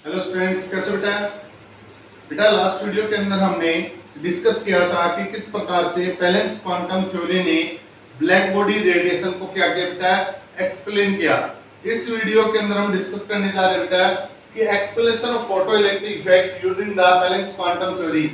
Hello students, कैसे बेटा। बेटा लास्ट वीडियो के अंदर हमने डिस्कस किया था कि किस प्रकार से पैलेंस क्वांटम थ्योरी ने ब्लैक बॉडी रेडिएशन को क्या किया बेटा, एक्सप्लेन किया। इस वीडियो के अंदर हम डिस्कस करने जा रहे हैं बेटा कि explanation of photo electric effect using the Planck's quantum theory.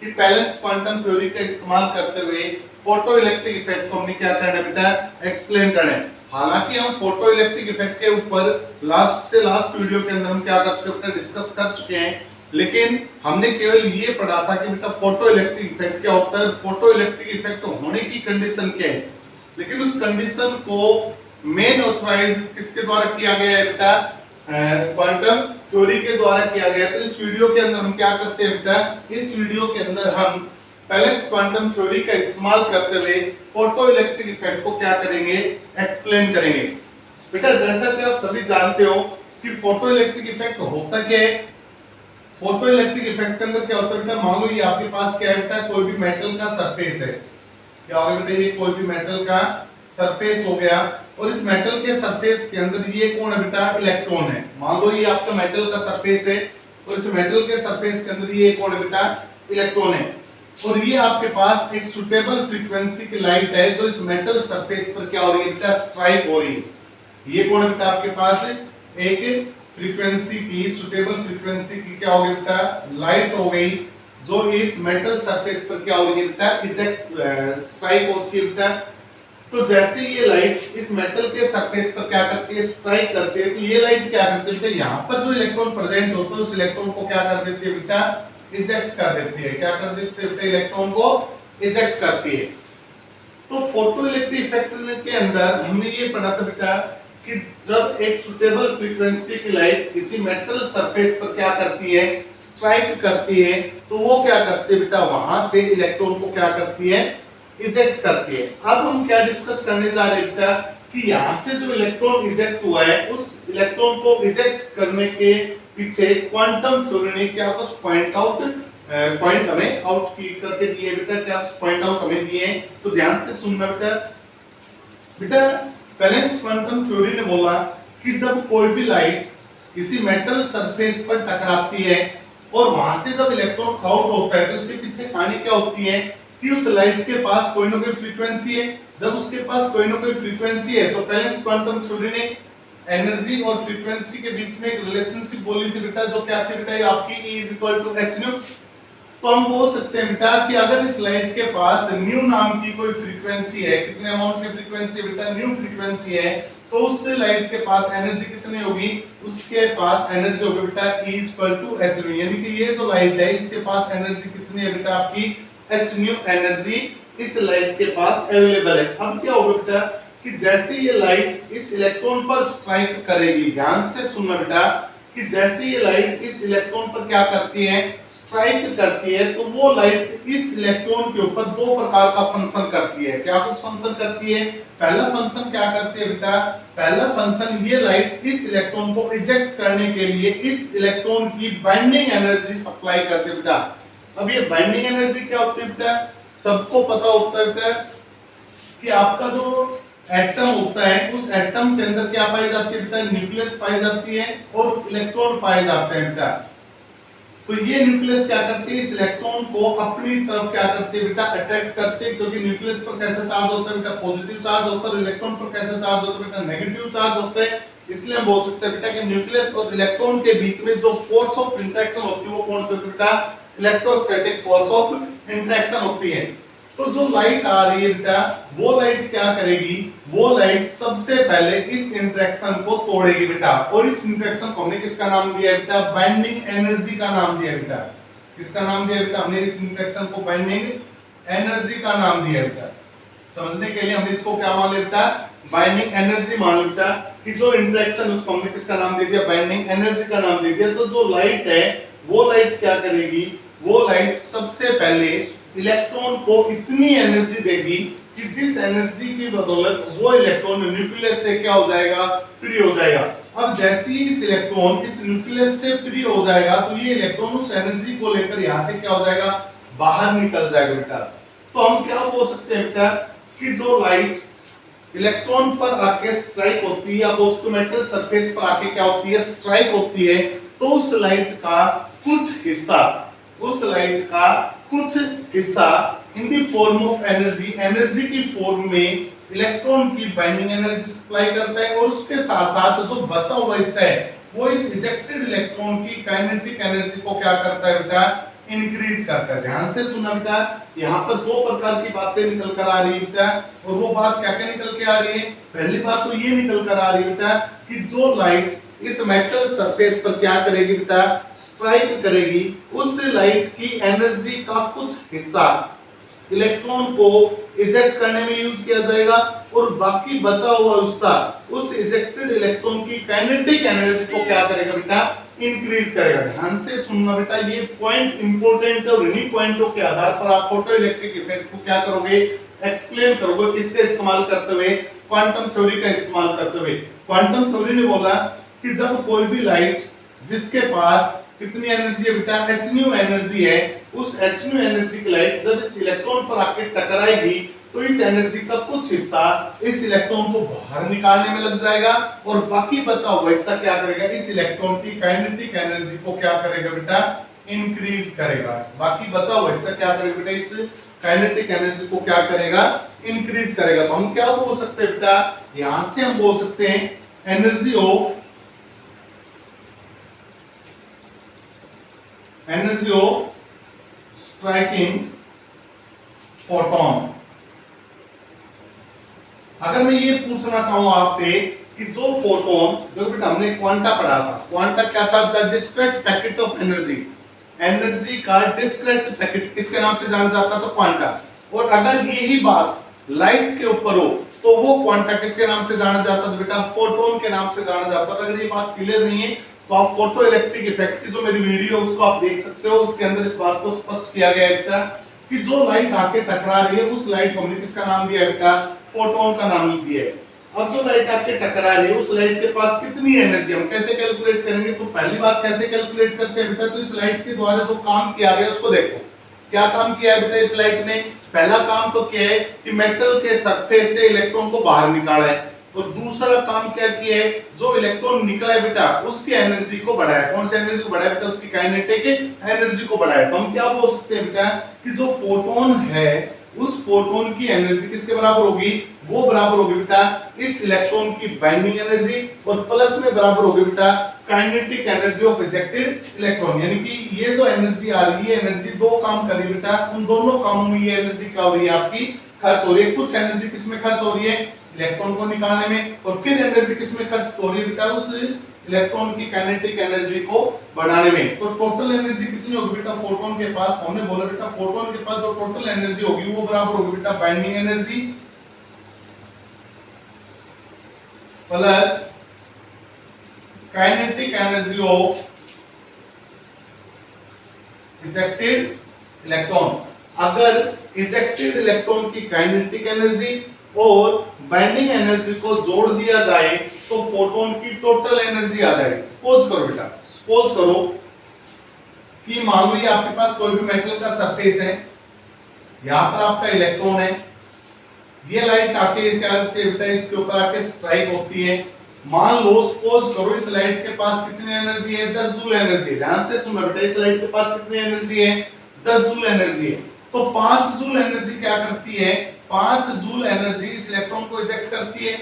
कि पैलेंस क्वांटम थ्योरी का इस्तेमाल करते हुए फोटो इलेक्ट्रिक इफेक्ट को हमने क्या करना है बेटा, एक्सप्लेन करना है। हालांकि हम फोटो इलेक्ट्रिक इफेक्ट के ऊपर लास्ट वीडियो के अंदर हम क्या कर चुके हैं, डिस्कस कर चुके हैं, लेकिन हमने केवल ये पढ़ा था कि बेटा फोटो इलेक्ट्रिक इफेक्ट क्या होता है, फोटो इलेक्ट्रिक इफेक्ट होने की कंडीशन क्या है। लेकिन उस कंडीशन को मेन ऑथराइज किसके द्वारा किया गया है बेटा, क्वांटम थ्योरी के द्वारा किया गया। तो इस वीडियो के अंदर हम क्या करते हैं बेटा, इस वीडियो के अंदर हम पैलेंस क्वांटम थ्योरी का इस्तेमाल करते हुए फोटो इलेक्ट्रिक इफेक्ट को क्या करेंगे, एक्सप्लेन करेंगे। बेटा जैसा कि आप सभी जानते हो कि फोटो इलेक्ट्रिक इफेक्ट होता क्या है। फोटो इलेक्ट्रिक इफेक्ट के अंदर क्या होता है बेटा, मान लो ये आपके पास क्या है बेटा, कोई भी मेटल का सरफेस है। क्या होगा बेटा, ये कोई भी मेटल का सरफेस हो गया और इस मेटल के सरफेस के अंदर ये कौन है बेटा, इलेक्ट्रॉन है। मान लो ये आपका मेटल का सरफेस है और इस मेटल के सरफेस के अंदर ये कौन है बेटा, इलेक्ट्रॉन है। और ये आपके पास एक सुटेबल फ्रीक्वेंसी की लाइट है जो इस मेटल सरफेस पर क्या हो रही है बेटा, स्ट्राइक हो रही है। ये कौन है बेटा, आपके पास एक फ्रीक्वेंसी की, सुटेबल फ्रीक्वेंसी की क्या हो गई बेटा, लाइट हो गई जो इस मेटल सरफेस पर क्या हो रही है बेटा, इजेक्ट स्ट्राइक होती है बेटा। तो जैसे ये लाइट इस मेटल के सरफेस पर क्या करती है, स्ट्राइक करती है, तो ये लाइट क्या करती है, यहाँ पर जो इलेक्ट्रॉन प्रेजेंट होता है उस इलेक्ट्रॉन को क्या कर देती है बेटा, इजेक्ट कर देती है। क्या कर देती है बेटा, इलेक्ट्रॉन को इजेक्ट करती है। तो फोटो इलेक्ट्रिक इफेक्ट के अंदर हमने ये पढ़ा था बेटा कि जब एक सुटेबल फ्रीक्वेंसी की लाइट किसी मेटल सरफेस पर क्या करती है, स्ट्राइक करती है, तो वो क्या करती है बेटा, वहां से इलेक्ट्रॉन को क्या करती है, इजेक्ट करती है। अब हम क्या डिस्कस करने जा रहे हैं बेटा कि यहाँ से जो इलेक्ट्रॉन इजेक्ट हुआ है उस इलेक्ट्रॉन को इजेक्ट करने के पीछे क्वांटम थ्योरी ने क्या कुछ पॉइंट हमें आउट करके दिए बेटा, क्या पॉइंट आउट हमें दिए। तो ध्यान से सुनना बेटा। बेटा पैलेंस क्वांटम थ्योरी ने बोला कि जब कोई भी लाइट किसी मेटल सरफेस पर टकराती है और वहां से जब इलेक्ट्रॉन आउट होता है तो इसके पीछे कहानी क्या होती है कि उस लाइट के पास कोई ना कोई फ्रीक्वेंसी है। जब उसके पास कोई ना कोई फ्रीक्वेंसी है तो पैलेंस क्वांटम थ्योरी ने एनर्जी और फ्रीक्वेंसी के बीच में एक रिलेशनशिप बोली थी बेटा, जो क्या थी बेटा, आपकी E = h²। तो हम बोल सकते हैं बेटा कि अगर इस लाइट के पास न्यू नाम की कोई फ्रीक्वेंसी है, कितने अमाउंट की फ्रीक्वेंसी बेटा, न्यू फ्रीक्वेंसी है, तो उस लाइट के पास एनर्जी कितनी होगी, उसके पास एनर्जी होगी बेटा E = h²। यानी कि ये जो लाइट है इसके पास एनर्जी कितनी है बेटा, आपकी h² एनर्जी इस लाइट के पास अवेलेबल है। अब क्या होगा बेटा कि जैसे ये लाइट इस इलेक्ट्रॉन पर स्ट्राइक करेगी, ध्यान से सुनना बेटा, कि जैसे ये लाइट इस इलेक्ट्रॉन पर क्या करती है, स्ट्राइक करती है, तो वो लाइट इस इलेक्ट्रॉन के ऊपर दो प्रकार का फंक्शन करती है। क्या कुछ फंक्शन करती है, पहला फंक्शन क्या करती है बेटा, पहला फंक्शन ये लाइट इस इलेक्ट्रॉन को इजेक्ट करने के लिए इस इलेक्ट्रॉन की बाइंडिंग एनर्जी सप्लाई करती है बेटा। अब ये बाइंडिंग एनर्जी क्या होती है बेटा, सबको पता होता है बेटा कि आपका जो एटम होता है उस एटम के अंदर क्या पाई जाती है बेटा, न्यूक्लियस पाई जाती है और इलेक्ट्रॉन पाए जाते हैं बेटा। तो ये न्यूक्लियस क्या करती है, इस इलेक्ट्रॉन को अपनी तरफ क्या करती है बेटा, अट्रैक्ट करती है, क्योंकि न्यूक्लियस पर कैसा चार्ज होता है बेटा, पॉजिटिव चार्ज होता है, और इलेक्ट्रॉन पर कैसा चार्ज होता है बेटा, नेगेटिव चार्ज होता है। इसलिए हम बोल सकते हैं बेटा कि न्यूक्लियस और इलेक्ट्रॉन के बीच में जो फोर्स ऑफ इंटरेक्शन होती है वो कौन सी होती है बेटा, इलेक्ट्रोस्टैटिक फोर्स ऑफ इंटरेक्शन होती है। तो जो लाइट आ रही है बेटा, वो लाइट क्या करेगी, वो लाइट सबसे पहले इस इंटरेक्शन को तोड़ेगी बेटा, और इस इंटरेक्शन को हमने किसका नाम दिया है बेटा, बाइंडिंग एनर्जी का नाम दिया है बेटा। किसका नाम दिया है बेटा, हमने इस इंटरेक्शन को बाइंडिंग एनर्जी का नाम दिया है बेटा। समझने के लिए हमने इसको क्या मान लिया बेटा, बाइंडिंग एनर्जी मान लिया बेटा, कि जो इंटरेक्शन उसको हमने किसका नाम दे दिया, बाइंडिंग एनर्जी का नाम दे दिया। तो जो लाइट है वो लाइट क्या करेगी, वो लाइट सबसे पहले इलेक्ट्रॉन को इतनी एनर्जी देगी कि जिस एनर्जी की बदौलत वो इलेक्ट्रॉन न्यूक्लियस से क्या हो जाएगा, फ्री हो जाएगा। अब जैसे ही इस इलेक्ट्रॉन इस न्यूक्लियस से फ्री हो जाएगा तो ये इलेक्ट्रॉन उस एनर्जी को लेकर यहाँ से क्या हो जाएगा, बाहर निकल जाएगा बेटा। तो हम क्या बोल सकते हैं बेटा कि जो लाइट इलेक्ट्रॉन पर आके स्ट्राइक होती है या उस मेटल सरफेस पर आके क्या होती है, स्ट्राइक होती है, तो उस लाइट का कुछ हिस्सा in the form of energy की फॉर्म में इलेक्ट्रॉन की बाइंडिंग एनर्जी सप्लाई करता है, और उसके साथ साथ जो बचा हुआ हिस्सा है वो इस इजेक्टेड इलेक्ट्रॉन की काइनेटिक एनर्जी को क्या करता है बेटा, इंक्रीज करता है। ध्यान से सुनना बेटा, यहाँ पर दो प्रकार की बातें निकल कर आ रही है बेटा, और वो बात क्या क्या निकल के आ रही है। पहली बात तो ये निकल कर आ रही है बेटा कि जो लाइट इस मेटल सरफेस पर क्या करेगी बेटा, स्ट्राइक करेगी, उस लाइट की एनर्जी का कुछ हिस्सा इलेक्ट्रॉन को इजेक्ट करने में यूज किया जाएगा, और बाकी बचा हुआ हिस्सा उस इजेक्टेड इलेक्ट्रॉन की काइनेटिक एनर्जी को क्या करेगा बेटा, इंक्रीज करेगा। ध्यान से सुनना बेटा, ये पॉइंट इंपॉर्टेंट है, और इन्हीं पॉइंटों के आधार पर आप फोटो इलेक्ट्रिक इफेक्ट को क्या करोगे, एक्सप्लेन करोगे। किसका इस्तेमाल करते हुए, क्वांटम थ्योरी का इस्तेमाल करते हुए। क्वांटम थ्योरी ने बोला कि जब कोई भी लाइट जिसके पास कितनी एनर्जी है बेटा, h न्यू एनर्जी है, उस h न्यू एनर्जी की लाइट जब इस इलेक्ट्रॉन पर आके टकराएगी तो इस एनर्जी का कुछ हिस्सा इस इलेक्ट्रॉन को बाहर निकालने में लग जाएगा, और बाकी बचा हुआ हिस्सा क्या करेगा, इस इलेक्ट्रॉन की काइनेटिक एनर्जी को क्या करेगा बेटा, इंक्रीज करेगा। बाकी बचा हुआ हिस्सा क्या करेगा बेटा, इस काइनेटिक एनर्जी को क्या करेगा, इंक्रीज करेगा। तो हम क्या बोल सकते हैं बेटा, यहां से हम बोल सकते हैं एनर्जी ऑफ स्ट्राइकिंग फोटोन। अगर मैं ये पूछना चाहूं आपसे कि जो फोटोन, जो बेटा हमने क्वांटा पढ़ा था, क्वांटा क्या था, the discrete packet of energy का डिस्क्रीट पैकेट किसके नाम से जाना जाता था, क्वांटा। और अगर यही बात लाइट के ऊपर हो तो वो क्वांटा किसके नाम से जाना जाता था बेटा, फोटोन के नाम से जाना जाता था। अगर ये बात क्लियर नहीं है तो आप फोटो इलेक्ट्रिक इफेक्ट की जो मेरी वीडियो उसको आप देख सकते हो, उसके अंदर इस बात को स्पष्ट किया गया है बेटा कि जो लाइट आके टकरा रही है उस लाइट को हमने किसका नाम दिया है बेटा, फोटोन का नाम दिया है। अब जो लाइट आके टकरा रही है उस लाइट के पास कितनी एनर्जी, हम कैसे कैलकुलेट करेंगे, तो पहली बात कैसे कैलकुलेट करते हैं बेटा, तो इस लाइट के द्वारा जो काम किया गया उसको देखो। क्या काम किया है बेटा इस लाइट ने, पहला काम तो क्या है कि मेटल के सरफेस से इलेक्ट्रॉन को बाहर निकाला है, और दूसरा काम क्या किया है, जो इलेक्ट्रॉन निकला है बेटा उसकी एनर्जी को बढ़ाया। कौन सी एनर्जी को बढ़ाया बेटा, उसकी काइनेटिक एनर्जी को बढ़ाया। तो हम क्या बोल सकते हैं बेटा कि जो फोटोन है उस फोटोन की एनर्जी किसके बराबर होगी, वो बराबर होगी बेटा इस इलेक्ट्रॉन की बाइंडिंग एनर्जी, और प्लस में बराबर होगी बेटा kinetic energy of ejected electron. यानी कि ये जो एनर्जी आ रही है, एनर्जी दो काम कर रही है बेटा, उन दोनों कामों में ये एनर्जी क्या हो रही है आपकी, खर्च हो रही है। कुछ एनर्जी किसमें खर्च हो रही है, इलेक्ट्रॉन को निकालने में, और फिर एनर्जी किसमें खर्च हो रही है बेटा, उस इलेक्ट्रॉन की काइनेटिक एनर्जी को बढ़ाने में। तो टोटल एनर्जी कितनी होगी बेटा फोटोन के पास, हमने बोला बेटा फोटोन के पास जो टोटल एनर्जी होगी वो बराबर होगी बेटा binding energy plus kinetic energy of ejected electron. अगर इजेक्टेड इलेक्ट्रॉन की काइनेटिक एनर्जी और बाइंडिंग एनर्जी को जोड़ दिया जाए तो फोटोन की टोटल एनर्जी आ जाएगी। सपोज करो बेटा, सपोज करो कि मान लो ये आपके पास कोई भी मेटल का सरफेस है, यहां पर आपका इलेक्ट्रॉन है, ये लाइट आके क्या करती है बेटा, इसके ऊपर आके स्ट्राइक होती है। मान लो सपोज करो इस लाइट के पास कितनी एनर्जी है, 10 जूल एनर्जी। ध्यान से सुनना बेटा, इस लाइट के पास कितनी एनर्जी है, 10 जूल एनर्जी है। तो 5 जूल एनर्जी क्या करती है, 5 जूल एनर्जी इस इलेक्ट्रॉन को इजेक्ट करती है।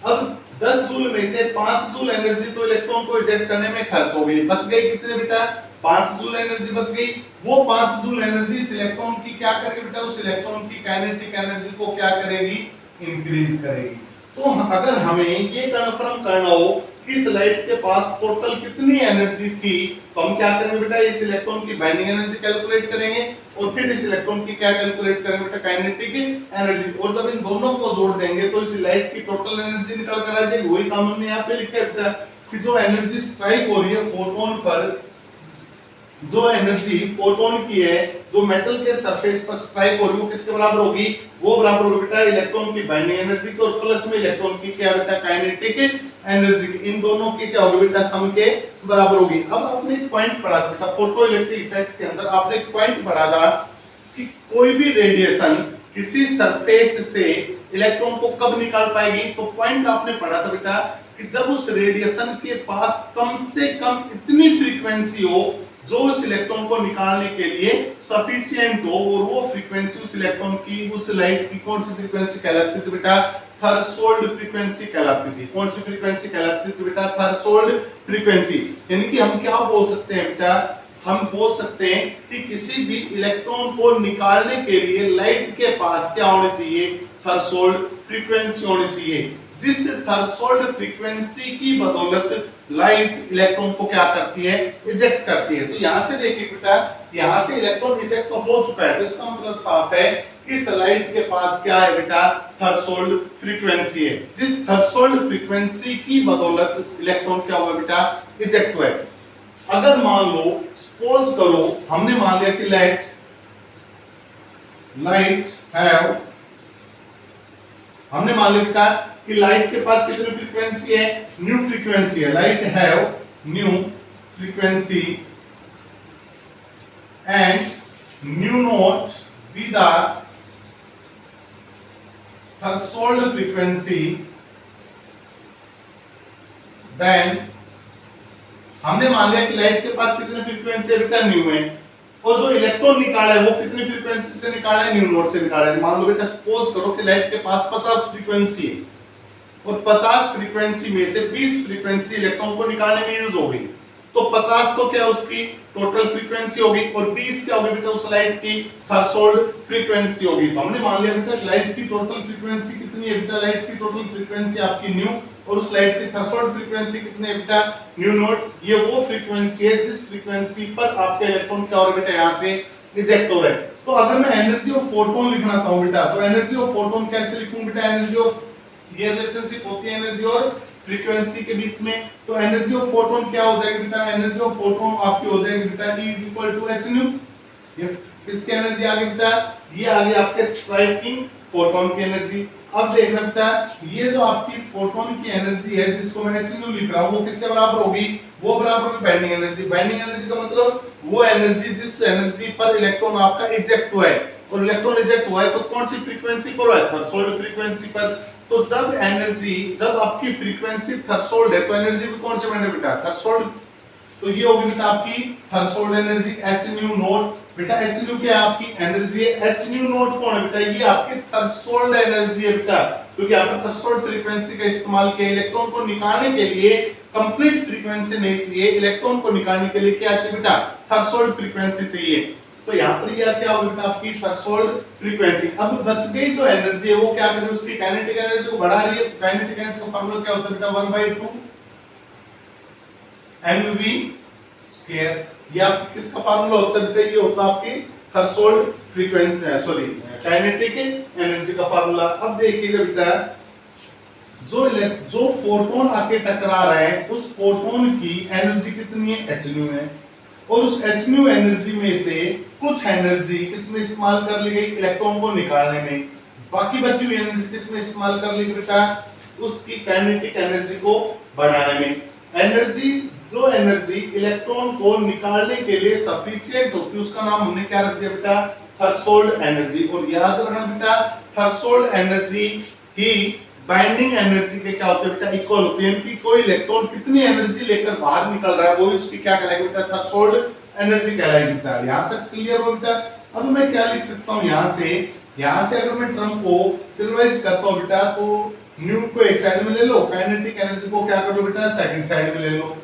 अब 10 जूल में से 5 जूल एनर्जी तो इलेक्ट्रॉन को इजेक्ट करने में खर्च हो गई, बच गई कितने बेटा, 5 जूल एनर्जी बच गई। वो 5 जूल एनर्जी इस इलेक्ट्रॉन की क्या करेगी बेटा, उस इलेक्ट्रॉन की काइनेटिक एनर्जी को क्या करेगी, इंक्रीज करेगी। तो अगर हमें ये कंफर्म करना हो कि इस लाइट के पास टोटल कितनी एनर्जी थी, तो हम क्या करेंगे बेटा, इस इलेक्ट्रॉन की बाइंडिंग एनर्जी कैलकुलेट करेंगे, और फिर इस इलेक्ट्रॉन की क्या कैलकुलेट करेंगे बेटा, काइनेटिक एनर्जी। और जब इन दोनों को जोड़ देंगे तो इस लाइट की टोटल एनर्जी निकल कर आ जाएगी। वही काम हमने यहाँ पे लिखा है बेटा कि जो एनर्जी स्ट्राइक हो रही है फोटोन पर, जो एनर्जी फोटोन की है, जो मेटल के सरफेस पर स्ट्राइक हो रही है, वो किसके बराबर होगी, वो बराबर होगी बेटा इलेक्ट्रॉन की बाइंडिंग एनर्जी की, और प्लस में इलेक्ट्रॉन की क्या बेटा, काइनेटिक एनर्जी की। इन दोनों की क्या होगी बेटा, सम के बराबर होगी। अब आपने एक पॉइंट पढ़ा था फोटो इलेक्ट्रिक इफेक्ट के अंदर, आपने एक पॉइंट पढ़ा था कि कोई भी रेडिएशन किसी सरफेस से इलेक्ट्रॉन को कब निकाल पाएगी? तो पॉइंट आपने पढ़ा था बेटा कि जब उस रेडिएशन के पास कम से कम इतनी फ्रीक्वेंसी हो जो उस इलेक्ट्रॉन को निकालने के लिए सफिशिएंट हो, और वो फ्रीक्वेंसी उस इलेक्ट्रॉन की, उस लाइट की कौन सी फ्रीक्वेंसी कहलाती थी बेटा? थ्रेशोल्ड फ्रीक्वेंसी कहलाती थी। कौन सी फ्रीक्वेंसी कहलाती थी बेटा? Threshold frequency. यानी कि हम क्या बोल सकते हैं बेटा? हम बोल सकते हैं कि किसी भी इलेक्ट्रॉन को निकालने के लिए लाइट के पास क्या होनी चाहिए? थ्रेशोल्ड फ्रीक्वेंसी होनी चाहिए। जिस थ्रेशोल्ड फ्रीक्वेंसी की बदौलत लाइट इलेक्ट्रॉन को क्या करती है? इजेक्ट करती है। तो यहां से देखिए बेटा, यहां से इलेक्ट्रॉन इजेक्ट तो हो चुका है, तो इसका मतलब साफ है कि इस लाइट के पास क्या है बेटा? थ्रेशोल्ड फ्रीक्वेंसी है। जिस थ्रेशोल्ड फ्रीक्वेंसी की बदौलत इलेक्ट्रॉन क्या हुआ बेटा? इजेक्ट हुआ है। अगर मान लो, सपोज करो, हमने मान लिया कि हमने मान लिया कि लाइट के पास कितनी फ्रीक्वेंसी है? न्यू फ्रीक्वेंसी है। Light have nu frequency and nu naught be the threshold frequency, then हमने मान लिया कि लाइट के पास कितनी फ्रीक्वेंसी है बेटा? न्यू है। और जो इलेक्ट्रॉन निकाला है वो कितनी फ्रीक्वेंसी से निकाला है? न्यू नोट से निकाला है। मान लो बेटा, सपोज करो कि लाइट के पास 50 फ्रीक्वेंसी है और 50 फ्रीक्वेंसी में से 20 फ्रीक्वेंसी इलेक्ट्रॉन को निकालने में यूज हो गई, तो 50 तो क्या उसकी टोटल फ्रीक्वेंसी होगी और 20 क्या होगी बेटा? उस लाइट की थ्रेशोल्ड फ्रीक्वेंसी होगी। तो हमने मान लिया बेटा लाइट की टोटल फ्रीक्वेंसी कितनी है बेटा? लाइट की टोटल फ्रीक्वेंसी आपकी न्यू, और उस लाइट की थ्रेशोल्ड फ्रीक्वेंसी कितनी है बेटा? New not. ये वो फ्रीक्वेंसी है जिस फ्रीक्वेंसी पर आपके इलेक्ट्रॉन क्या हो रहा है बेटा? यहां से इजेक्ट हो रहा है। तो अगर मैं एनर्जी ऑफ फोटोन लिखना चाहूं बेटा, तो एनर्जी ऑफ फोटोन कैसे लिखूं बेटा? एनर्जी ऑफ, ये रिलेशनशिप होती है एनर्जी और फ्रीक्वेंसी के बीच में। तो एनर्जी ऑफ फोटोन क्या हो जाएगी बेटा? एनर्जी ऑफ फोटोन आपकी हो जाएगी बेटा E = h न्यू। ये किसकी एनर्जी आ गई बेटा? ये आ गई आपके स्ट्राइकिंग फोटोन की एनर्जी। अब देखना बेटा, ये जो आपकी फोटोन की एनर्जी है जिसको मैं h न्यू लिख रहा हूं, वो किसके बराबर होगी? वो बराबर होगी बाइंडिंग एनर्जी। बाइंडिंग एनर्जी का मतलब वो एनर्जी जिस एनर्जी पर इलेक्ट्रॉन आपका इजेक्ट हुआ है, और इलेक्ट्रॉन इजेक्ट हुआ है तो कौन सी फ्रीक्वेंसी पर हुआ है? थ्रेशोल्ड फ्रीक्वेंसी पर। तो जब आपकी फ्रीक्वेंसी थ्रेशोल्ड है तो एनर्जी भी कौन सी बने बेटा? थ्रेशोल्ड। तो ये होगी बेटा आपकी threshold energy h nu not. बेटा h न्यू क्या है? आपकी एनर्जी है। h न्यू नॉट कौन है बेटा? ये आपकी थ्रेशोल्ड एनर्जी है बेटा, क्योंकि आपने थ्रेशोल्ड फ्रीक्वेंसी का इस्तेमाल किया। इलेक्ट्रॉन को निकालने के लिए कंप्लीट फ्रीक्वेंसी नहीं चाहिए, इलेक्ट्रॉन को निकालने के लिए क्या चाहिए बेटा? थ्रेशोल्ड फ्रीक्वेंसी चाहिए। तो यहाँ पर ये क्या होगा बेटा? आपकी थ्रेशोल्ड फ्रीक्वेंसी। अब बच गई जो एनर्जी है वो क्या कर रही है? उसकी काइनेटिक एनर्जी को बढ़ा रही है। तो काइनेटिक एनर्जी का फार्मूला क्या होता है बेटा? 1/2 mv²। ये आपकी किसका फार्मूला होता है बेटा? ये होता है आपकी threshold frequency, sorry kinetic energy का फार्मूला। अब देखिएगा बेटा, जो फोटोन आके टकरा रहे हैं उस फोटोन की एनर्जी कितनी है? h न्यू है। और उस h न्यू एनर्जी में से कुछ एनर्जी किसमें इस्तेमाल कर ली गई? इलेक्ट्रॉन को निकालने में। बाकी बची हुई एनर्जी किसमें इस्तेमाल कर ली गई बेटा? उसकी काइनेटिक एनर्जी को बढ़ाने में। जो एनर्जी इलेक्ट्रॉन को निकालने के लिए सफिशिएंट होती है उसका नाम हमने क्या रख दिया बेटा? Threshold energy. और याद रखना बेटा, थ्रेशोल्ड एनर्जी ही बाइंडिंग एनर्जी के क्या होते हैं बेटा? इक्वल होती है। कि कोई इलेक्ट्रॉन कितनी एनर्जी लेकर बाहर निकल रहा है वो इसकी क्या कहलाएगी बेटा? थ्रेशोल्ड एनर्जी कहलाएगी बेटा। यहां तक क्लियर हो बेटा? अब मैं क्या लिख सकता हूं यहां से अगर मैं टर्म को सिंपलाइज करता हूं बेटा, तो न्यू को एक साइड में ले लो, काइनेटिक एनर्जी को क्या कर लो बेटा? सेकंड साइड में ले लो।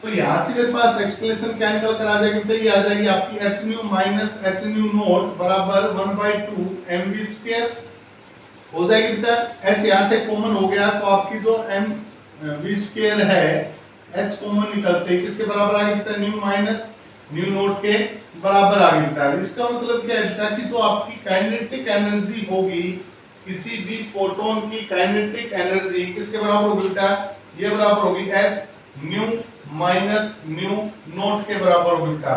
तो यहां से मेरे पास एक्सप्रेशन क्या निकल कर आ जाएगी बेटा? ये आ जाएगी आपकी h new minus h nu not बराबर 1/2 mv² हो जाएगी बेटा। h यहां से कॉमन हो गया तो आपकी जो mv² है h कॉमन निकलते हैं किसके बराबर आ गई बेटा? न्यू माइनस न्यू नॉट के बराबर आ गई बेटा। इसका मतलब क्या है बेटा? कि जो आपकी काइनेटिक एनर्जी होगी, किसी भी फोटोन की काइनेटिक एनर्जी किसके बराबर होगी बेटा? ये बराबर होगी h new minus new not के बराबर होगी बेटा।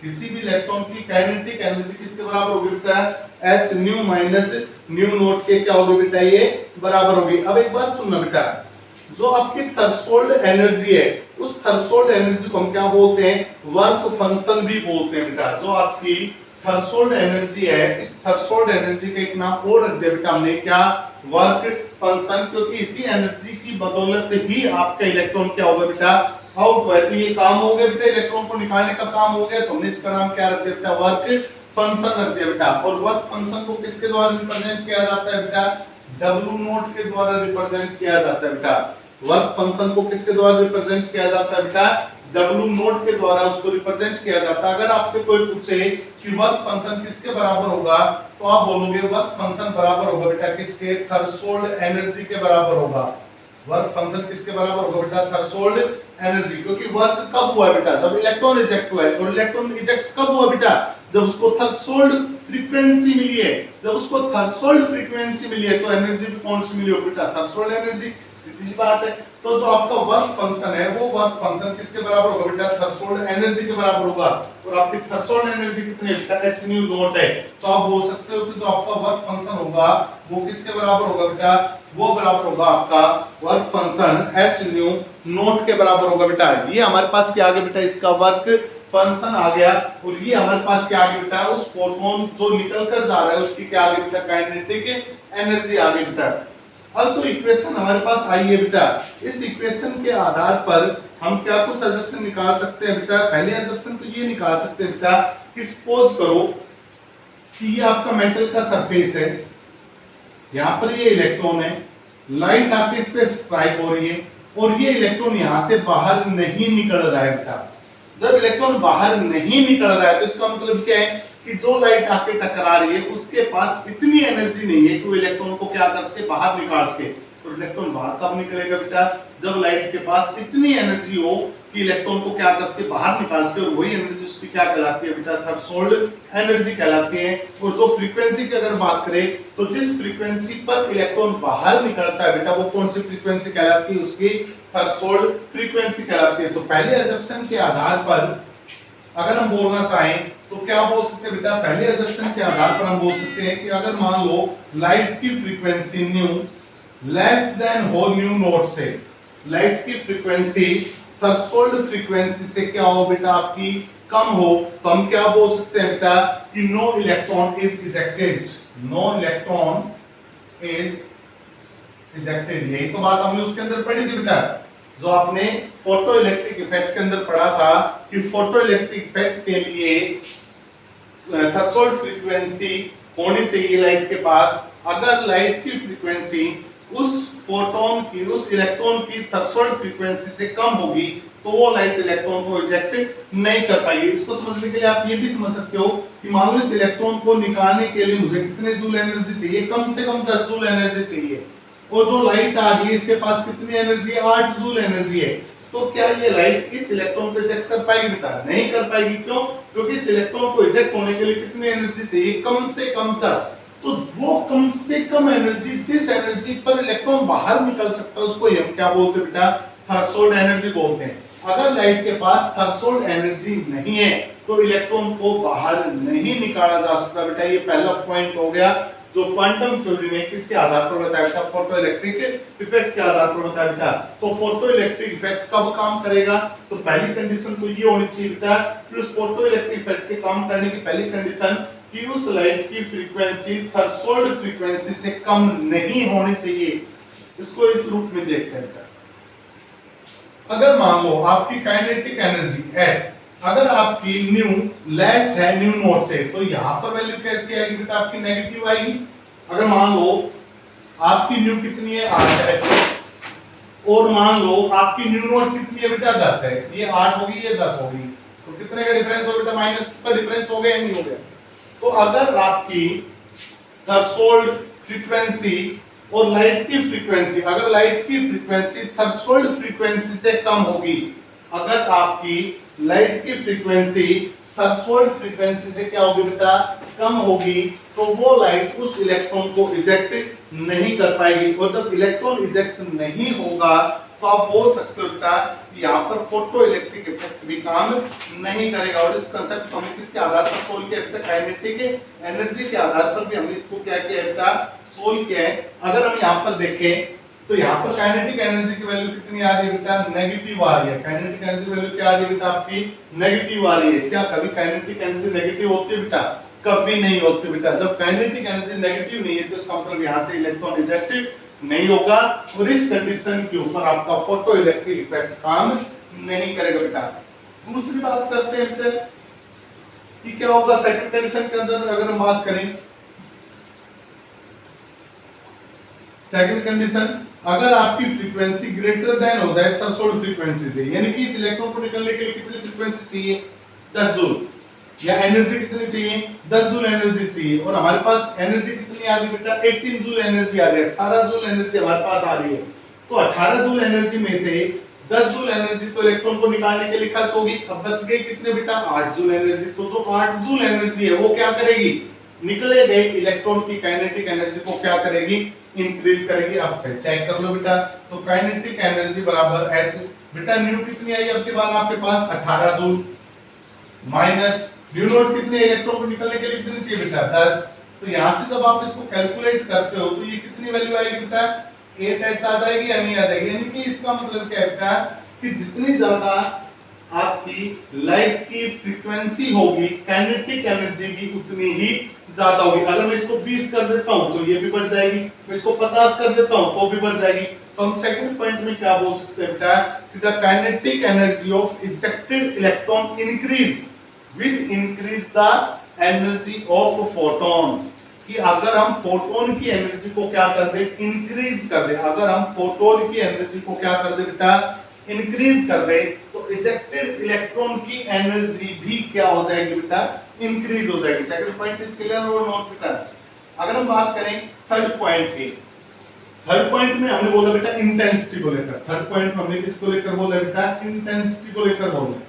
किसी भी इलेक्ट्रॉन की काइनेटिक एनर्जी किसके बराबर होगी बेटा? h new minus new not के क्या होगी बेटा? ये बराबर होगी। अब एक बात सुनना बेटा, जो आपकी थ्रेशोल्ड एनर्जी है उस थ्रेशोल्ड एनर्जी को हम क्या बोलते हैं? वर्क फंक्शन भी बोलते हैं बेटा। जो आपकी थ्रेशोल्ड एनर्जी है, इस थ्रेशोल्ड एनर्जी का एक नाम और रख दिया बेटा हमने, क्या? वर्क फंक्शन, क्योंकि इसी एनर्जी की बदौलत ही आपका इलेक्ट्रॉन क्या होगा बेटा? आउट हुआ। तो ये काम हो गया बेटा, इलेक्ट्रॉन को निकालने का काम हो गया, तो हमने इसका नाम क्या रख दिया बेटा? वर्क फंक्शन रख दिया बेटा। और वर्क फंक्शन को किसके द्वारा रिप्रेजेंट किया जाता है बेटा? W नॉट के द्वारा रिप्रेजेंट किया जाता है बेटा। वर्क फंक्शन को किसके द्वारा रिप्रेजेंट किया जाता है बेटा? W नॉट के द्वारा उसको रिप्रेजेंट किया जाता है। अगर आपसे कोई पूछे कि वर्क फंक्शन किसके बराबर होगा, तो आप बोलोगे वर्क फंक्शन बराबर होगा बेटा किसके? थ्रेशोल्ड एनर्जी के बराबर होगा। वर्क फंक्शन किसके बराबर होगा बेटा? Threshold energy. क्योंकि वर्क कब हुआ बेटा? जब इलेक्ट्रॉन इजेक्ट हुआ है। और इलेक्ट्रॉन इजेक्ट कब हुआ बेटा? जब उसको थ्रेशोल्ड फ्रीक्वेंसी मिली है। जब उसको थ्रेशोल्ड फ्रीक्वेंसी मिली है तो एनर्जी भी कौन सी मिली हो बेटा? Threshold energy. सीधी सी बात है। तो जो आपका वर्क फंक्शन है वो वर्क फंक्शन किसके बराबर होगा बेटा? थ्रेशोल्ड एनर्जी के बराबर होगा। और आपकी थ्रेशोल्ड एनर्जी कितनी है बेटा? h न्यू नॉट है। तो आप बोल सकते हो कि जो आपका वर्क फंक्शन होगा वो किसके बराबर होगा बेटा? वो बराबर होगा आपका work function h nu not के बराबर होगा बेटा। ये हमारे पास क्या आ गया बेटा? इसका वर्क फंक्शन आ गया। और ये हमारे पास क्या आ गया बेटा? उस फोटोन जो निकल कर जा रहा है उसकी क्या आ गई बेटा? काइनेटिक एनर्जी आ गई बेटा। अब जो इक्वेशन हमारे पास आई है बेटा, इस इक्वेशन के आधार पर हम क्या कुछ अजम्पशन निकाल सकते हैं बेटा? पहले अजम्पशन तो ये निकाल सकते हैं बेटा कि सपोज करो कि ये आपका मेटल का सरफेस है, यहाँ पर ये इलेक्ट्रॉन है, लाइट आके इस पे स्ट्राइक हो रही है और ये इलेक्ट्रॉन यहाँ से बाहर नहीं निकल रहा है बेटा। जब इलेक्ट्रॉन बाहर नहीं निकल रहा है तो इसका मतलब क्या है कि जो लाइट आके टकरा रही है उसके पास इतनी एनर्जी नहीं है कि वो इलेक्ट्रॉन को क्या कर सके? बाहर निकाल सके। तो इलेक्ट्रॉन बाहर कब निकलेगा बेटा? जब लाइट के पास इतनी एनर्जी हो कि इलेक्ट्रॉन को क्या कर सके? बाहर निकाल सके। और वही एनर्जी उसकी क्या कहलाती है बेटा? थ्रेशोल्ड एनर्जी कहलाती है। और जो फ्रीक्वेंसी की अगर बात करें तो जिस फ्रीक्वेंसी पर इलेक्ट्रॉन बाहर निकलता है बेटा वो कौन सी फ्रीक्वेंसी कहलाती है? उसकी थ्रेशोल्ड फ्रीक्वेंसी कहलाती है। तो पहले अजम्पशन के आधार पर अगर हम बोलना चाहें तो क्या बोल सकते हैं बेटा? पहले अजम्पशन के आधार पर हम बोल सकते हैं कि अगर मान लो लाइट की फ्रीक्वेंसी न्यू लेस देन हो न्यू नॉट से, लाइट की फ्रीक्वेंसी थ्रेशोल्ड फ्रीक्वेंसी से क्या हो बेटा? आपकी कम हो, तो हम क्या बोल सकते हैं बेटा? कि no electron is ejected. No electron is ejected. यही तो बात हमने उसके अंदर पढ़ी थी बेटा, जो आपने फोटो इलेक्ट्रिक इफेक्ट के अंदर पढ़ा था कि फोटो इलेक्ट्रिक इफेक्ट के लिए थ्रेशोल्ड फ्रीक्वेंसी होनी चाहिए लाइट के पास। अगर लाइट की फ्रीक्वेंसी उस फोटोन की, उस इलेक्ट्रॉन की थ्रेशोल्ड फ्रीक्वेंसी से कम होगी तो वो लाइट इलेक्ट्रॉन को इजेक्ट नहीं कर पाएगी। इसको समझने के लिए आप ये भी समझ सकते हो कि मान लो इस इलेक्ट्रॉन को निकालने के लिए मुझे कितने जूल एनर्जी चाहिए? कम से कम 10 जूल एनर्जी चाहिए। और जो लाइट आ रही है इसके पास कितनी एनर्जी है? 8 जूल एनर्जी है। तो क्या ये लाइट इस इलेक्ट्रॉन को इजेक्ट कर पाएगी बेटा? नहीं कर पाएगी। क्यों? क्योंकि इस इलेक्ट्रॉन को इजेक्ट होने के लिए कितनी एनर्जी चाहिए? कम से कम 10। तो वो कम से कम एनर्जी, जिस एनर्जी पर इलेक्ट्रॉन बाहर निकल सकता है उसको हम क्या बोलते हैं बेटा? थ्रेशोल्ड एनर्जी बोलते हैं। अगर लाइट के पास थ्रेशोल्ड एनर्जी नहीं है तो इलेक्ट्रॉन को बाहर नहीं निकाला जा सकता बेटा। ये पहला पॉइंट हो गया जो क्वांटम थ्योरी ने किसके आधार पर बताया था? फोटो इलेक्ट्रिक इफेक्ट के आधार पर बताया बेटा। तो फोटो इलेक्ट्रिक इफेक्ट कब काम करेगा? तो पहली कंडीशन तो ये होनी चाहिए बेटा कि उस फोटो इलेक्ट्रिक इफेक्ट के काम करने की पहली कंडीशन कि उस लाइट की फ्रीक्वेंसी थ्रेशोल्ड फ्रीक्वेंसी से कम नहीं होनी चाहिए। इसको इस रूप में देखते हैं। अगर मान लो आपकी काइनेटिक एनर्जी H अगर आपकी न्यू लेस है न्यू नॉट से, तो यहाँ पर वैल्यू कैसी आएगी बेटा? आपकी नेगेटिव आएगी। अगर मान लो आपकी न्यू कितनी है? 8 है। और मान लो आपकी न्यू नॉट कितनी है बेटा? 10 है। ये 8 होगी, ये 10 होगी, तो कितने का डिफरेंस हो बेटा? -2 का डिफरेंस हो गया या नहीं हो गया? तो अगर आपकी थ्रेशोल्ड फ्रीक्वेंसी और लाइट की फ्रीक्वेंसी, अगर लाइट की फ्रीक्वेंसी थ्रेशोल्ड फ्रीक्वेंसी से कम होगी, अगर आपकी लाइट की फ्रीक्वेंसी थ्रेशोल्ड फ्रीक्वेंसी से क्या होगी बेटा? कम होगी, तो वो लाइट उस इलेक्ट्रॉन को इजेक्ट नहीं कर पाएगी। और जब इलेक्ट्रॉन इजेक्ट नहीं होगा तो आप बोल सकते हो बेटा कि यहाँ पर फोटो इलेक्ट्रिक इफेक्ट भी काम नहीं करेगा। और इस कंसेप्ट को हमने किसके आधार पर सोल्व किया बेटा? काइनेटिक एनर्जी के आधार पर भी हमने इसको क्या किया बेटा? सोल्व किया है। अगर हम यहाँ पर देखें तो यहाँ पर काइनेटिक एनर्जी की वैल्यू कितनी आ रही है बेटा? नेगेटिव आ रही है। काइनेटिक एनर्जी वैल्यू क्या आ रही है बेटा? आपकी नेगेटिव आ रही है। क्या कभी काइनेटिक एनर्जी नेगेटिव होती है बेटा? कभी नहीं होती बेटा। जब काइनेटिक एनर्जी नेगेटिव नहीं है तो इसका मतलब यहाँ से इलेक्ट्रॉन इजेक्टेड नहीं होगा, और इस कंडीशन के ऊपर आपका फोटो इलेक्ट्रिक इफेक्ट काम नहीं करेगा बेटा। दूसरी बात करते हैं बेटा कि क्या होगा सेकंड कंडीशन के अंदर अगर हम बात करें। सेकंड कंडीशन, अगर आपकी फ्रीक्वेंसी ग्रेटर देन हो जाए थ्रेशोल्ड फ्रीक्वेंसी से, यानी कि इस इलेक्ट्रॉन को निकलने के लिए कितनी फ्रीक्वेंसी चाहिए 10 जूल, या एनर्जी कितनी चाहिए 10 जूल एनर्जी चाहिए, और हमारे पास एनर्जी कितनी आ रही बेटा 18 जूल एनर्जी आ रही है, 18 जूल एनर्जी हमारे पास आ रही है। तो 18 जूल एनर्जी में से 10 जूल एनर्जी तो इलेक्ट्रॉन को निकालने के लिए खर्च होगी, अब बच गई कितने बेटा 8 जूल एनर्जी। तो जो 8 जूल एनर्जी है वो क्या करेगी, निकले गए इलेक्ट्रॉन की काइनेटिक एनर्जी को क्या करेगी, इंक्रीज करेगी। अब चेक कर लो बेटा, तो काइनेटिक एनर्जी बराबर h बेटा न्यू कितनी आई आपके बाद आपके पास 18 जूल, माइनस न्यू नॉट कितने इलेक्ट्रॉन को निकलने के लिए कितनी चाहिए बेटा 10। तो यहां से जब आप इसको कैलकुलेट करते हो तो ये कितनी वैल्यू आएगी बेटा 8h आ जाएगी या नहीं आ जाएगी। यानी कि इसका मतलब क्या है कि जितनी ज्यादा आपकी लाइट की फ्रीक्वेंसी होगी काइनेटिक एनर्जी भी उतनी ही ज्यादा होगी। अगर मैं इसको 20 कर देता हूं तो ये भी बढ़ जाएगी, मैं इसको 50 कर देता हूं तो भी बढ़ जाएगी। तो हम सेकंड पॉइंट में क्या बोल सकते हैं बेटा कि the kinetic energy of ejected electron increase with increase the energy of photon, कि अगर हम फोटोन की एनर्जी को क्या कर दे इंक्रीज कर दे, अगर हम फोटोन की एनर्जी को क्या कर दे बेटा इंक्रीज कर दे, तो इजेक्टेड इलेक्ट्रॉन की एनर्जी भी क्या हो जाएगी बेटा इंक्रीज हो जाएगी। सेकंड पॉइंट इज क्लियर और नॉट बेटा। अगर हम बात करें थर्ड पॉइंट की, थर्ड पॉइंट में हमने बोला बेटा इंटेंसिटी को लेकर, थर्ड पॉइंट में हमने किसको लेकर बोला बेटा इंटेंसिटी को लेकर बोला।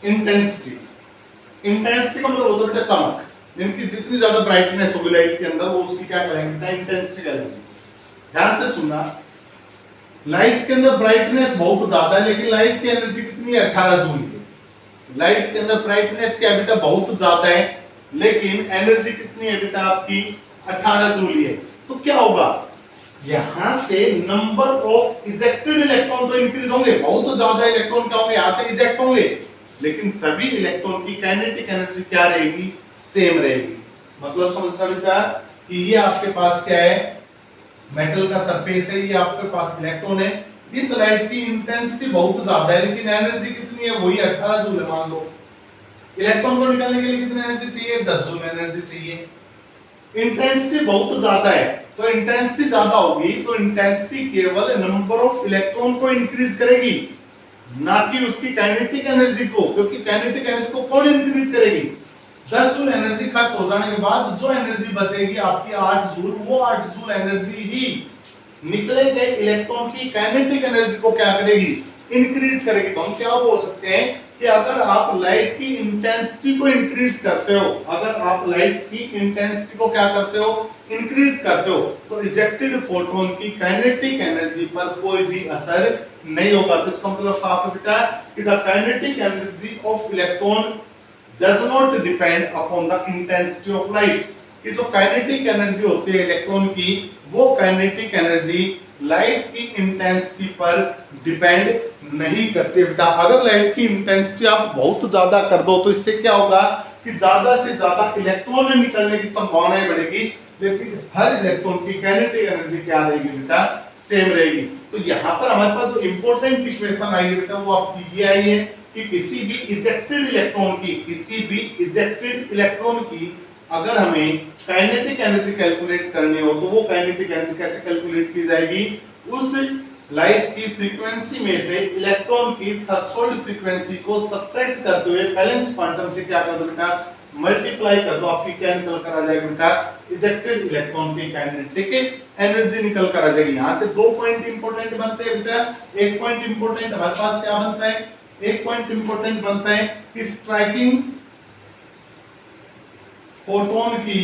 इंटेंसिटी, इंटेंसिटी का मतलब होता है बेटा चमक, इनकी जितनी ज्यादा ब्राइटनेस होगी लाइट के अंदर वो उसकी क्या कहेंगे इंटेंसिटी कहेंगे। ध्यान से सुनना, लाइट के अंदर ब्राइटनेस बहुत ज्यादा है लेकिन लाइट की एनर्जी कितनी है 18 जूल की। लाइट के अंदर ब्राइटनेस क्या बेटा बहुत ज्यादा है लेकिन एनर्जी कितनी है बेटा आपकी 18 जूल है। तो क्या होगा यहां से नंबर ऑफ इजेक्टेड इलेक्ट्रॉन तो इंक्रीज होंगे, बहुत ज्यादा इलेक्ट्रॉन क्या होंगे यहां से इजेक्ट होंगे, लेकिन सभी इलेक्ट्रॉन की काइनेटिक एनर्जी क्या रहेगी सेम रहेगी। मतलब समझना बेटा कि ये आपके पास क्या है मेटल का सरफेस है, ये आपके पास इलेक्ट्रॉन है, इस लाइट की इंटेंसिटी बहुत ज्यादा है लेकिन एनर्जी कितनी है वही 18 जूल है। मान लो इलेक्ट्रॉन को निकालने के लिए कितनी एनर्जी चाहिए 10 जूल एनर्जी चाहिए। इंटेंसिटी बहुत ज्यादा है तो इंटेंसिटी ज्यादा होगी तो इंटेंसिटी केवल नंबर ऑफ इलेक्ट्रॉन को इंक्रीज करेगी ना कि उसकी काइनेटिक एनर्जी को, क्योंकि काइनेटिक एनर्जी को कौन इंक्रीज करेगी 10 जूल एनर्जी खर्च हो जाने के बाद जो एनर्जी बचेगी आपकी 8 जूल, वो 8 जूल एनर्जी ही निकले गए इलेक्ट्रॉन की काइनेटिक एनर्जी को क्या करेगी इंक्रीज करेगी। तो हम क्या बोल सकते हैं कि अगर आप लाइट की इंटेंसिटी को इंक्रीज करते हो, अगर आप लाइट की इंटेंसिटी को क्या करते हो इंक्रीज करते हो तो इजेक्टेड फोटोन की काइनेटिक एनर्जी पर कोई भी असर नहीं होगा। तो इसका मतलब साफ है बेटा कि the kinetic energy of electron does not depend upon the intensity of light, कि जो काइनेटिक एनर्जी होती है इलेक्ट्रॉन की वो काइनेटिक एनर्जी लाइट की इंटेंसिटी पर डिपेंड नहीं करती बेटा। अगर लाइट की इंटेंसिटी आप बहुत ज्यादा कर दो तो इससे क्या होगा कि ज्यादा से ज्यादा इलेक्ट्रॉन निकलने की संभावना बढ़ेगी लेकिन हर इलेक्ट्रॉन की काइनेटिक एनर्जी क्या रहेगी बेटा सेम रहेगी। तो यहाँ पर हमारे पास जो इंपॉर्टेंट इक्वेशन आई है बेटा वो आपकी ये आई है कि किसी भी इजेक्टेड इलेक्ट्रॉन की, किसी भी इजेक्टेड इलेक्ट्रॉन की अगर हमें काइनेटिक एनर्जी कैलकुलेट करनी हो तो वो काइनेटिक एनर्जी कैसे कैलकुलेट की जाएगी, उस लाइट की फ्रीक्वेंसी में से इलेक्ट्रॉन की थ्रेशोल्ड फ्रीक्वेंसी को सब्ट्रैक्ट करते हुए बैलेंस क्वांटम से क्या कर दो बेटा मल्टीप्लाई कर दो, आपकी क्या निकल कर आ जाएगा बेटा इजेक्टेड इलेक्ट्रॉन की काइनेटिक एनर्जी निकल कर आ जाएगी। यहां से दो पॉइंट इंपॉर्टेंट बनते हैं बेटा। एक पॉइंट इंपॉर्टेंट हमारे पास क्या बनता है, एक पॉइंट इंपॉर्टेंट बनता है कि स्ट्राइकिंग फोटोन की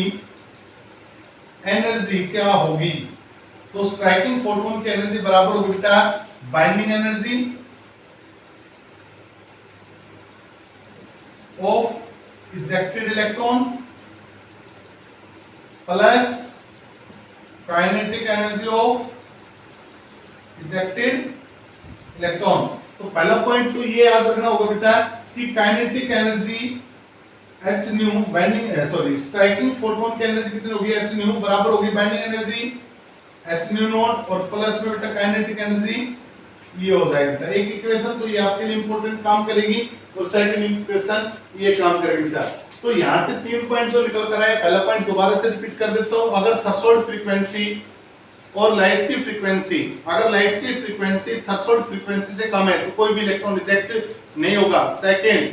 एनर्जी क्या होगी। तो स्ट्राइकिंग फोटोन की एनर्जी बराबर होगी बेटा binding energy of ejected electron plus kinetic energy of ejected electron. तो पहला पॉइंट तो ये याद रखना होगा बेटा कि kinetic energy h nu binding sorry striking photon की एनर्जी कितनी होगी h न्यू बराबर होगी binding energy h nu naught और प्लस में बेटा काइनेटिक एनर्जी ये हो जाएगा बेटा। एक इक्वेशन तो ये आपके लिए इंपॉर्टेंट काम करेगी और सेकंड इक्वेशन ये काम करेगी बेटा। तो यहां से 3 पॉइंट जो निकल कर आए, पहला पॉइंट दोबारा से रिपीट कर देता हूं। अगर थ्रेशोल्ड फ्रीक्वेंसी और लाइट की फ्रीक्वेंसी, अगर लाइट की फ्रीक्वेंसी थ्रेशोल्ड फ्रीक्वेंसी से कम है तो कोई भी इलेक्ट्रॉन रिजेक्ट नहीं होगा। सेकंड,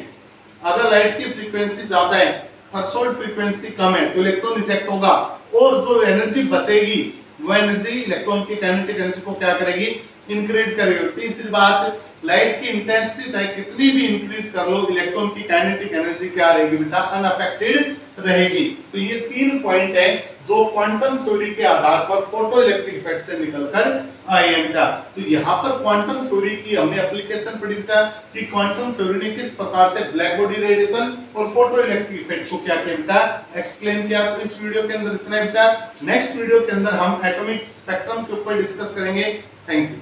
अगर लाइट की फ्रीक्वेंसी ज्यादा है, थ्रेशोल्ड फ्रीक्वेंसी कम है तो इलेक्ट्रॉन रिजेक्ट होगा और जो एनर्जी बचेगी वो एनर्जी इलेक्ट्रॉन की काइनेटिक एनर्जी को क्या करेगी, इंक्रीज करेगी। तीसरी बात, लाइट की इंटेंसिटी चाहे कितनी भी इंक्रीज कर लो, इलेक्ट्रॉन की काइनेटिक एनर्जी क्या रहेगी बेटा, अनअफेक्टेड रहेगी। तो ये 3 पॉइंट है जो क्वांटम थ्योरी के आधार पर फोटो इलेक्ट्रिक इफेक्ट से निकलकर आए हैं बेटा। तो यहाँ पर क्वांटम थ्योरी की हमने एप्लीकेशन पढ़ी बेटा कि क्वांटम थ्योरी ने किस प्रकार से ब्लैक बॉडी रेडिएशन और फोटो इलेक्ट्रिक इफेक्ट को क्या किया बेटा, एक्सप्लेन किया। तो इस वीडियो के अंदर इतना है बेटा। नेक्स्ट वीडियो के अंदर हम एटॉमिक स्पेक्ट्रम के ऊपर डिस्कस करेंगे। Thank you.